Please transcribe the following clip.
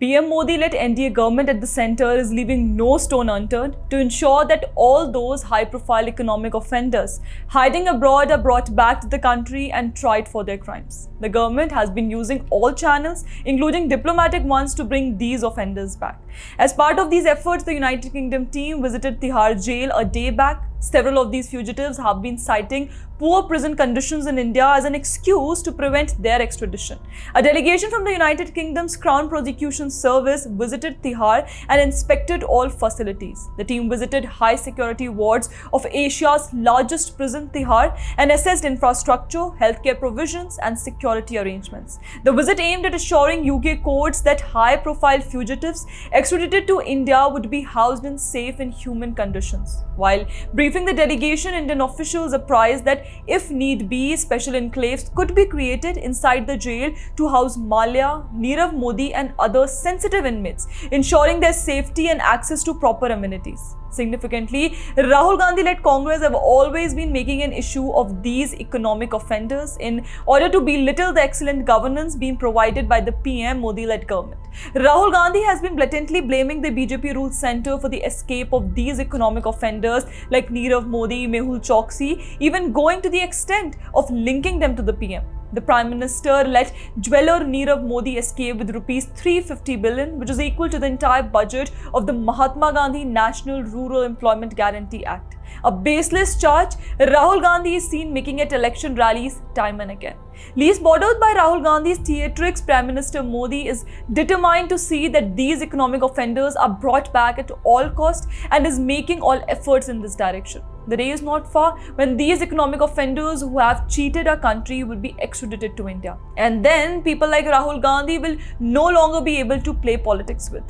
PM Modi-led NDA government at the center is leaving no stone unturned to ensure that all those high-profile economic offenders hiding abroad are brought back to the country and tried for their crimes. The government has been using all channels, including diplomatic ones, to bring these offenders back. As part of these efforts, the United Kingdom team visited Tihar jail a day back. Several of these fugitives have been citing poor prison conditions in India as an excuse to prevent their extradition. A delegation from the United Kingdom's Crown Prosecution Service visited Tihar and inspected all facilities. The team visited high security wards of Asia's largest prison, Tihar, and assessed infrastructure, healthcare provisions, and security arrangements. The visit aimed at assuring UK courts that high-profile fugitives extradited to India would be housed in safe and human conditions. While briefing the delegation, Indian officials apprised that if need be, special enclaves could be created inside the jail to house Mallya, Nirav Modi and other sensitive inmates, ensuring their safety and access to proper amenities. Significantly, Rahul Gandhi-led Congress have always been making an issue of these economic offenders in order to belittle the excellent governance being provided by the PM Modi-led government. Rahul Gandhi has been blatantly blaming the BJP-ruled centre for the escape of these economic offenders like Nirav Modi, Mehul Choksi, even going to the extent of linking them to the PM. The Prime Minister let jeweler Nirav Modi escape with rupees 350 billion, which is equal to the entire budget of the Mahatma Gandhi National Rural Employment Guarantee Act. A baseless charge Rahul Gandhi is seen making at election rallies time and again. Least bothered by Rahul Gandhi's theatrics, Prime Minister Modi is determined to see that these economic offenders are brought back at all costs and is making all efforts in this direction. The day is not far when these economic offenders who have cheated our country will be extradited to India. And then people like Rahul Gandhi will no longer be able to play politics with.